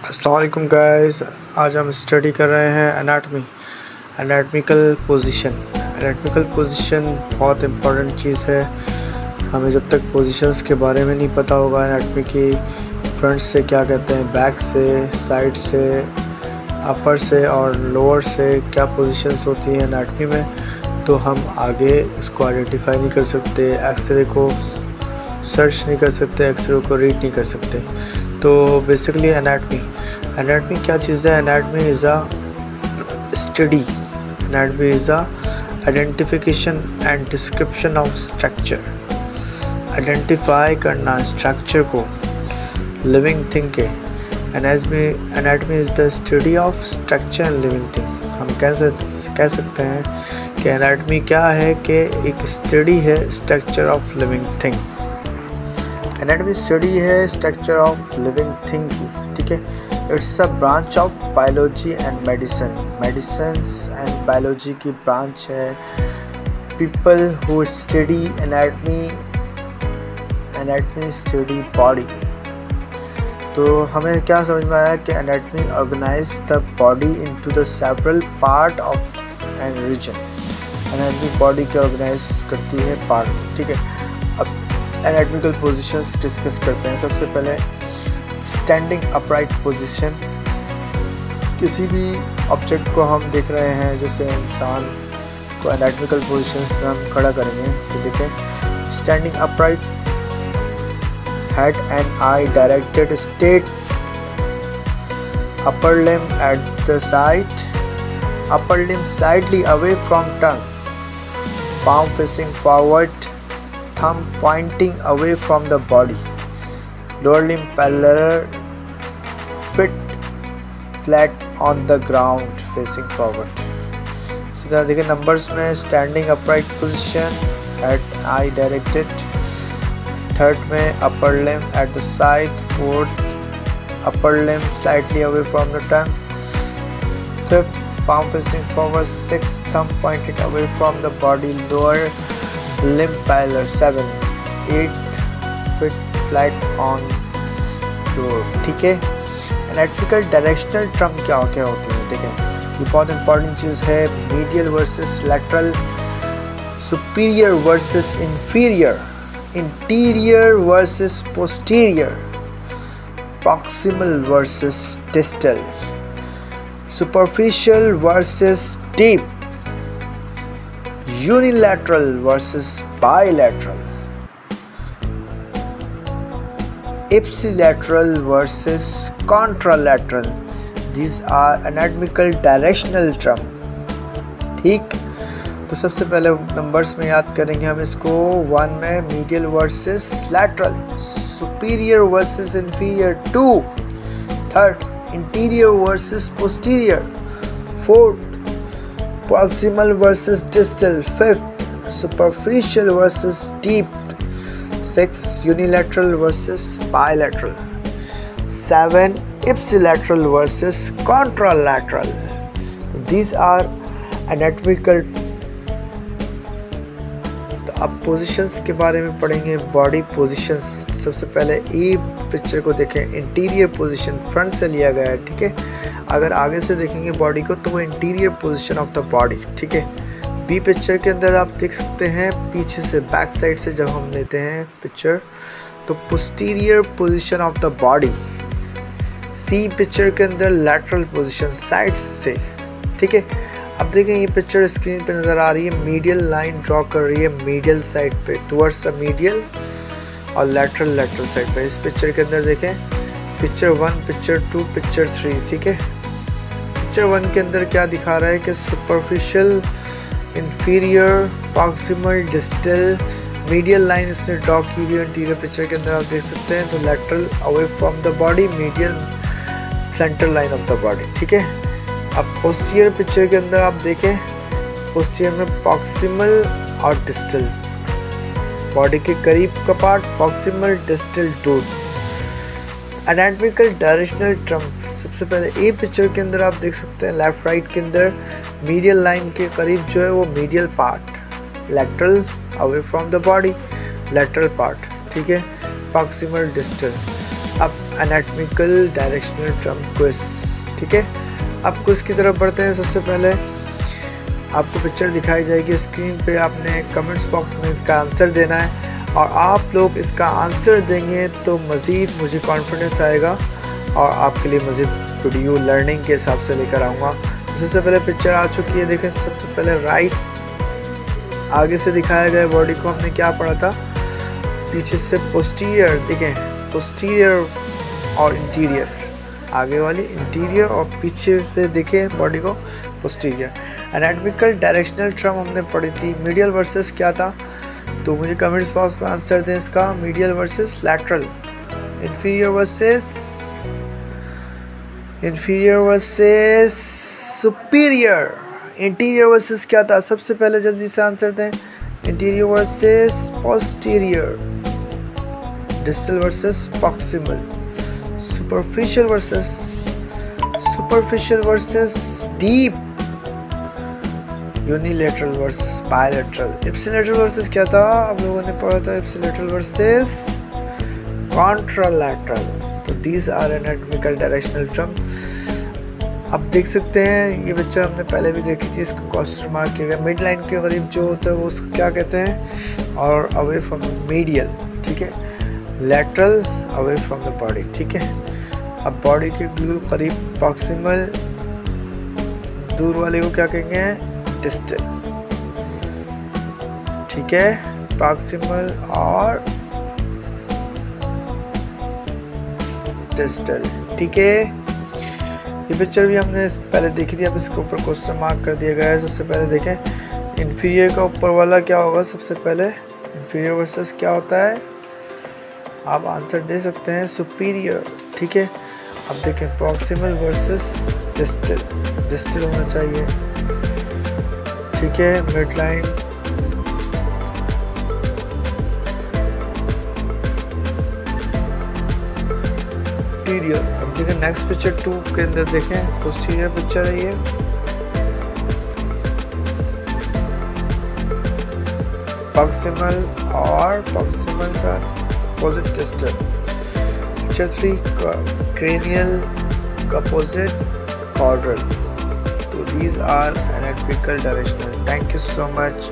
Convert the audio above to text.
अस्सलाम वालेकुम गाइस। आज हम स्टडी कर रहे हैं एनाटॉमिकल पोजीशन बहुत इम्पोर्टेंट चीज़ है। हमें जब तक पोजीशंस के बारे में नहीं पता होगा, एनाटॉमी की फ्रंट से क्या कहते हैं, बैक से, साइड से, अपर से और लोअर से क्या पोजीशंस होती हैं एनाटॉमी में, तो हम आगे उसको आइडेंटिफाई नहीं कर सकते, एक्सरे को सर्च नहीं कर सकते, एक्सरे को रीड नहीं कर सकते। तो बेसिकली एनाटॉमी क्या चीज़ है? Anatomy is a study, anatomy is a identification and description of structure. Identify करना स्ट्रक्चर को, लिविंग थिंग के। Anatomy is the study of structure and living thing. हम कह सकते हैं कि एनाटॉमी क्या है कि एक स्टडी है structure of living thing. Anatomy study है स्ट्रक्चर ऑफ लिविंग थिंग की, ठीक है। It's a branch of biology and medicine and biology की ब्रांच है। People who study anatomy study body. तो हमें क्या समझ में आया कि anatomy organise the body into the several part of an region. Anatomy body के ऑर्गेनाइज करती है पार्ट, ठीक है। अब एनाटॉमिकल पोजीशंस डिस्कस करते हैं। सबसे पहले स्टैंडिंग अपराइट पोजीशन। किसी भी ऑब्जेक्ट को हम देख रहे हैं, जैसे इंसान को एनाटॉमिकल पोजीशंस में हम खड़ा करेंगे तो देखें, standing upright, head and I directed straight, upper limb at the side, upper limb slightly away from tongue, palm facing forward, thumb pointing away from the body, lower limb parallel, feet flat on the ground facing forward। सीधा देखिए numbers में, standing upright position, head आई directed, third में upper limb at the side, fourth upper limb slightly away from the tongue, fifth palm facing forward, sixth thumb pointed away from the body, lower limb parallel, 7, 8 feet flat on floor, ठीक है। Anatomical directional term क्या होती है देखें, ये बहुत important चीज़ है। Medial versus lateral, superior versus inferior, interior versus posterior, proximal versus distal, superficial versus deep, unilateral versus bilateral, ipsilateral versus contralateral. These are anatomical directional term, ठीक। तो सबसे पहले नंबर्स में याद करेंगे हम इसको। 1 में medial versus lateral, superior versus inferior, 2 third interior versus posterior, fourth proximal versus distal, fifth superficial versus deep, six unilateral versus bilateral, 7 ipsilateral versus contralateral. These are anatomical. तो अब पोजीशंस के बारे में पढ़ेंगे, बॉडी पोजीशंस। सबसे पहले ए picture को देखें, इंटीरियर पोजीशन फ्रंट से लिया गया है, ठीक है। अगर आगे से देखेंगे बॉडी को तो वो interior position of the body, ठीक है। बी पिक्चर के अंदर आप देख सकते हैं पीछे से, बैक साइड से जब हम लेते हैं पिक्चर तो posterior position of the body. See picture के अंदर लैटरल पोजीशन साइड से, ठीक है। अब देखें ये पिक्चर स्क्रीन पे नज़र आ रही है, मीडियल लाइन ड्रॉ कर रही है मीडियल साइड पे, टुवर्ड्स द मीडियल और लैटरल साइड पे। इस पिक्चर के अंदर देखें, पिक्चर 1, पिक्चर 2, पिक्चर 3, ठीक है। पिक्चर 1 के अंदर क्या दिखा रहा है कि superficial, inferior, proximal, distal, medial line इसने ड्रॉ की हुई है। इंटीरियर पिक्चर के अंदर आप देख सकते हैं तो lateral away from the body, medial centre line of the body, ठीक है। अब पोस्टीरियर पिक्चर के अंदर आप देखें, पोस्टीरियर में प्रॉक्सिमल और डिस्टल, बॉडी के करीब का part proximal, distal, tooth. Anatomical directional term, सबसे पहले ए पिक्चर के अंदर आप देख सकते हैं लेफ्ट राइट के अंदर मीडियल लाइन के करीब जो है वो medial part, lateral away from the body, lateral part, ठीक है, प्रॉक्सिमल, डिस्टल। अब एनाटॉमिकल डायरेक्शनल ट्रम क्विज। ठीक है, अब क्विज की तरफ बढ़ते हैं। सबसे पहले आपको पिक्चर दिखाई जाएगी स्क्रीन पे, आपने कमेंट्स बॉक्स में इसका आंसर देना है और आप लोग इसका आंसर देंगे तो मज़ीद मुझे कॉन्फिडेंस आएगा और आपके लिए मज़ीद वीडियो लर्निंग के हिसाब से लेकर आऊँगा। तो सबसे पहले पिक्चर आ चुकी है, देखें। सबसे पहले राइट आगे से दिखाया गया बॉडी को, हमने क्या पढ़ा था, पीछे से पोस्टीरियर, देखें पोस्टीरियर और इंटीरियर, आगे वाली इंटीरियर और पीछे से देखें बॉडी को पोस्टीरियर। एनाटॉमिकल डायरेक्शनल ट्रम हमने पढ़ी थी। मीडियल वर्सेस क्या था, तो मुझे कमेंट्स बॉक्स में आंसर दें इसका। Medial versus lateral, inferior versus superior, interior versus क्या था, सबसे पहले जल्दी से आंसर दें। Interior versus posterior, distal versus proximal, superficial versus deep, unilateral versus bilateral. Ipsilateral versus क्या था, आप लोगों ने पढ़ा था, इप्सिलेटरल वर्सेस कॉन्ट्रालैटरल। तो these are anatomical directional term. अब देख सकते हैं ये पिक्चर हमने पहले भी देखी थी, इसको क्वेश्चन मार्क किया गया। मिड लाइन के करीब जो होता है वो उसको क्या कहते हैं, और अवे फ्रॉम मीडियल, ठीक है, lateral, away from the body. ठीक है, अब बॉडी के बिल्कुल करीब प्रॉक्सिमल, दूर वाले को क्या कहेंगे, डिस्टल। ठीक है, प्रॉक्सिमल और डिस्टल। ठीक है, ये पिक्चर भी हमने पहले देखी थी, अब इसके ऊपर क्वेश्चन मार्क कर दिया गया है। सबसे पहले देखें इन्फीरियर का ऊपर वाला क्या होगा, सबसे पहले इन्फीरियर वर्सेस क्या होता है, आप आंसर दे सकते हैं सुपीरियर। ठीक है, अब देखें प्रॉक्सिमल वर्सेस डिस्टल, डिस्टल होना चाहिए। ठीक है, मिड लाइन, इंटीरियर। अब देखें नेक्स्ट पिक्चर 2 के अंदर देखें, पोस्टीरियर पिक्चर है ये। प्रॉक्सिमल और प्रॉक्सिमल का opposite distal. Picture 3 cranial opposite caudal. So these are anatomical directional. Thank you so much.